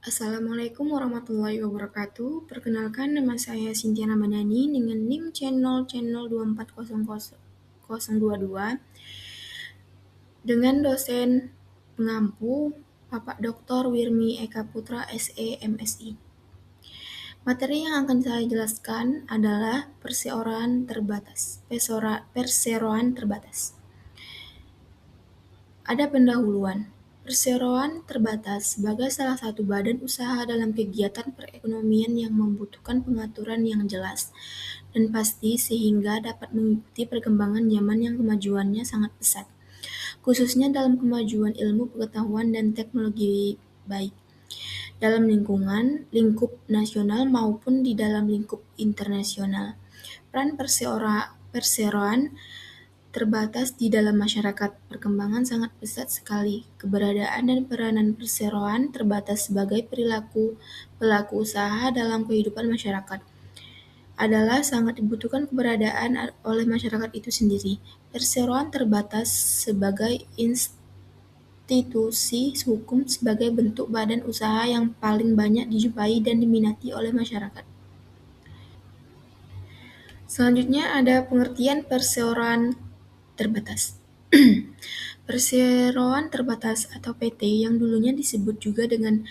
Assalamualaikum warahmatullahi wabarakatuh. Perkenalkan, nama saya Cynthia Ramadhani dengan NIM channel 240022 dengan dosen pengampu Bapak Dr. Wirmi Eka Putra SE MSI. Materi yang akan saya jelaskan adalah perseroan terbatas. Perseroan terbatas. Ada pendahuluan. Perseroan terbatas sebagai salah satu badan usaha dalam kegiatan perekonomian yang membutuhkan pengaturan yang jelas dan pasti sehingga dapat mengikuti perkembangan zaman yang kemajuannya sangat pesat, khususnya dalam kemajuan ilmu pengetahuan dan teknologi baik dalam lingkup nasional maupun di dalam lingkup internasional. Peran perseroan terbatas di dalam masyarakat perkembangan sangat pesat sekali. Keberadaan dan peranan perseroan terbatas sebagai pelaku usaha dalam kehidupan masyarakat adalah sangat dibutuhkan keberadaan oleh masyarakat itu sendiri. Perseroan terbatas sebagai institusi hukum sebagai bentuk badan usaha yang paling banyak dijumpai dan diminati oleh masyarakat. Selanjutnya ada pengertian perseroan terbatas. Perseroan terbatas atau PT yang dulunya disebut juga dengan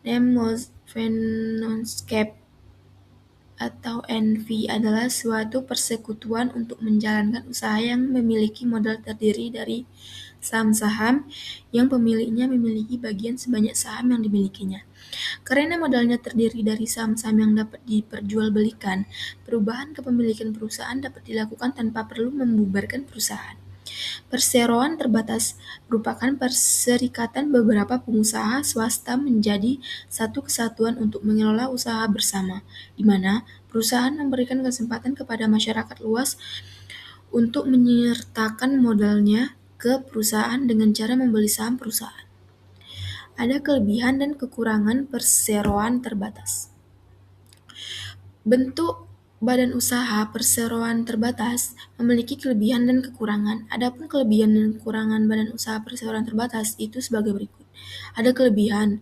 Namenschap atau NV adalah suatu persekutuan untuk menjalankan usaha yang memiliki modal terdiri dari saham-saham yang pemiliknya memiliki bagian sebanyak saham yang dimilikinya. Karena modalnya terdiri dari saham-saham yang dapat diperjualbelikan, perubahan kepemilikan perusahaan dapat dilakukan tanpa perlu membubarkan perusahaan. Perseroan terbatas merupakan perserikatan beberapa pengusaha swasta menjadi satu kesatuan untuk mengelola usaha bersama, di mana perusahaan memberikan kesempatan kepada masyarakat luas untuk menyertakan modalnya ke perusahaan dengan cara membeli saham perusahaan. Ada kelebihan dan kekurangan perseroan terbatas. Bentuk badan usaha perseroan terbatas memiliki kelebihan dan kekurangan. Adapun kelebihan dan kekurangan badan usaha perseroan terbatas itu sebagai berikut. Ada kelebihan.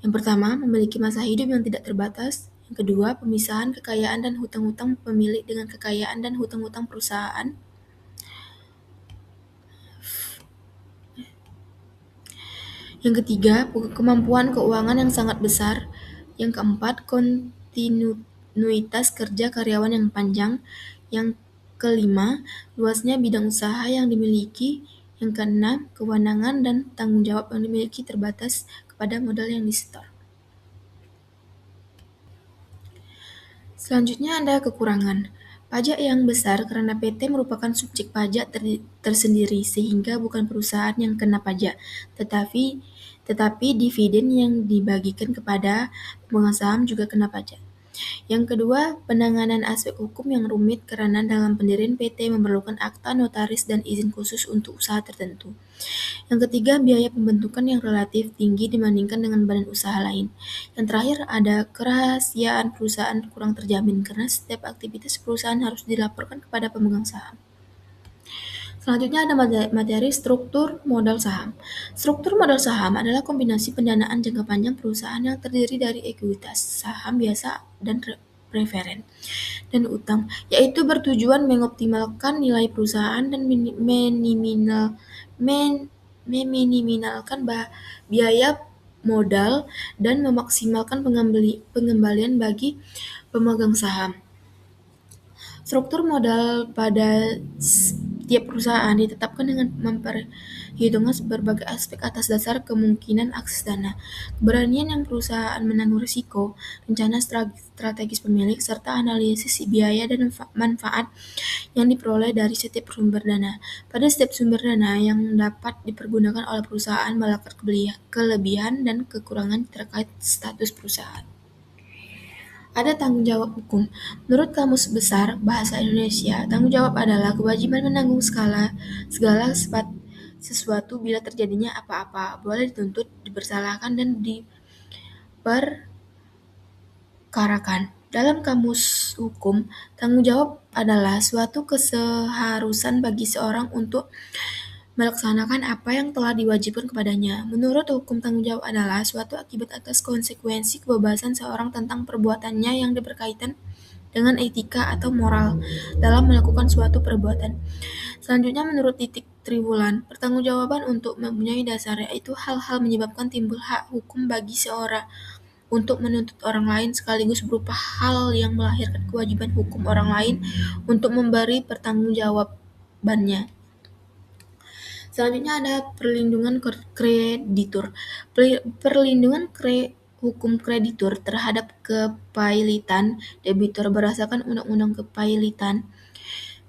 Yang pertama, memiliki masa hidup yang tidak terbatas. Yang kedua, pemisahan kekayaan dan hutang-hutang pemilik dengan kekayaan dan hutang-hutang perusahaan. Yang ketiga, kemampuan keuangan yang sangat besar. Yang keempat, kontinuitas kerja karyawan yang panjang. Yang kelima, luasnya bidang usaha yang dimiliki. Yang keenam, kewenangan dan tanggung jawab yang dimiliki terbatas kepada modal yang disetor. Selanjutnya ada kekurangan. Pajak yang besar karena PT merupakan subjek pajak tersendiri sehingga bukan perusahaan yang kena pajak, tetapi dividen yang dibagikan kepada pemegang saham juga kena pajak. Yang kedua, penanganan aspek hukum yang rumit karena dalam pendirian PT memerlukan akta notaris dan izin khusus untuk usaha tertentu. Yang ketiga, biaya pembentukan yang relatif tinggi dibandingkan dengan badan usaha lain. Yang terakhir, ada kerahasiaan perusahaan kurang terjamin karena setiap aktivitas perusahaan harus dilaporkan kepada pemegang saham. Selanjutnya ada materi struktur modal saham. Struktur modal saham adalah kombinasi pendanaan jangka panjang perusahaan yang terdiri dari ekuitas, saham biasa, dan preferen, dan utang, yaitu bertujuan mengoptimalkan nilai perusahaan dan meminimalkan biaya modal dan memaksimalkan pengembalian bagi pemegang saham. Struktur modal pada setiap perusahaan ditetapkan dengan memperhitungkan berbagai aspek atas dasar kemungkinan akses dana, keberanian yang perusahaan menanggung risiko, rencana strategis pemilik, serta analisis biaya dan manfaat yang diperoleh dari setiap sumber dana. Pada setiap sumber dana yang dapat dipergunakan oleh perusahaan melekat kelebihan dan kekurangan terkait status perusahaan. Ada tanggung jawab hukum. Menurut Kamus Besar Bahasa Indonesia, tanggung jawab adalah kewajiban menanggung segala sesuatu bila terjadinya apa-apa, boleh dituntut, dipersalahkan, dan diperkarakan. Dalam Kamus Hukum, tanggung jawab adalah suatu keseharusan bagi seorang untuk melaksanakan apa yang telah diwajibkan kepadanya. Menurut hukum, tanggung jawab adalah suatu akibat atas konsekuensi kebebasan seorang tentang perbuatannya yang berkaitan dengan etika atau moral dalam melakukan suatu perbuatan. Selanjutnya, menurut Titik Triwulan, pertanggungjawaban untuk mempunyai dasar, yaitu hal-hal menyebabkan timbul hak hukum bagi seorang untuk menuntut orang lain sekaligus berupa hal yang melahirkan kewajiban hukum orang lain untuk memberi pertanggungjawabannya. Selanjutnya ada perlindungan kreditur. Perlindungan hukum kreditur terhadap kepailitan debitur berdasarkan Undang-Undang Kepailitan.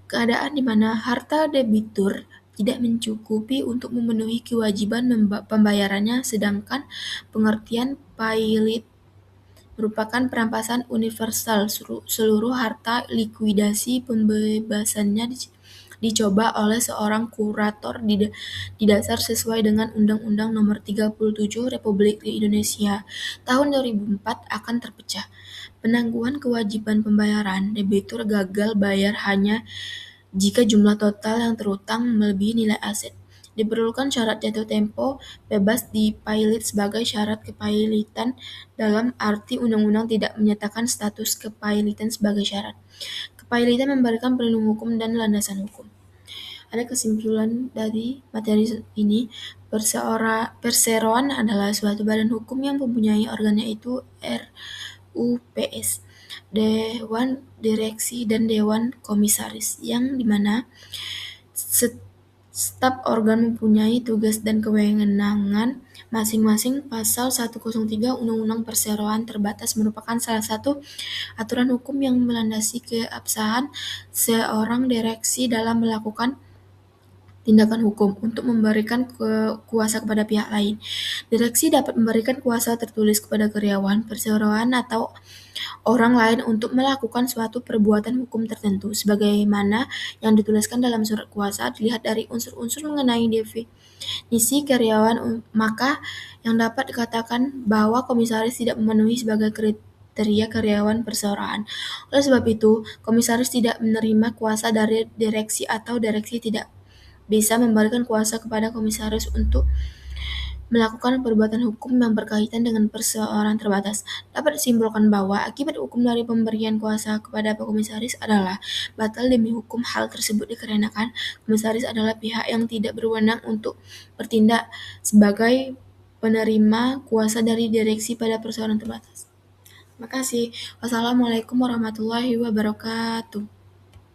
Keadaan di mana harta debitur tidak mencukupi untuk memenuhi kewajiban pembayarannya, sedangkan pengertian pailit merupakan perampasan universal seluruh harta. Likuidasi pembebasannya dicoba oleh seorang kurator di dasar sesuai dengan Undang-Undang Nomor 37 Republik Indonesia Tahun 2004 akan terpecah. Penangguhan kewajiban pembayaran debitur gagal bayar hanya jika jumlah total yang terutang melebihi nilai aset. Diperlukan syarat jatuh tempo bebas dipailit sebagai syarat kepailitan, dalam arti undang-undang tidak menyatakan status kepailitan sebagai syarat. Kepailitan memberikan pelindung hukum dan landasan hukum. Ada kesimpulan dari materi ini, perseroan adalah suatu badan hukum yang mempunyai organnya itu RUPS, Dewan Direksi dan Dewan Komisaris, yang dimana staf organ mempunyai tugas dan kewenangan masing-masing. Pasal 103 Undang-Undang Perseroan Terbatas merupakan salah satu aturan hukum yang melandasi keabsahan seorang direksi dalam melakukan tindakan hukum untuk memberikan kuasa kepada pihak lain. Direksi dapat memberikan kuasa tertulis kepada karyawan perseroan atau orang lain untuk melakukan suatu perbuatan hukum tertentu, sebagaimana yang dituliskan dalam surat kuasa. Dilihat dari unsur-unsur mengenai definisi karyawan, maka yang dapat dikatakan bahwa komisaris tidak memenuhi sebagai kriteria karyawan perseroan. Oleh sebab itu, komisaris tidak menerima kuasa dari direksi atau direksi tidak bisa memberikan kuasa kepada komisaris untuk melakukan perbuatan hukum yang berkaitan dengan perseroan terbatas. Dapat disimpulkan bahwa akibat hukum dari pemberian kuasa kepada komisaris adalah batal demi hukum. Hal tersebut dikarenakan komisaris adalah pihak yang tidak berwenang untuk bertindak sebagai penerima kuasa dari direksi pada perseroan terbatas. Terima kasih. Wassalamualaikum warahmatullahi wabarakatuh.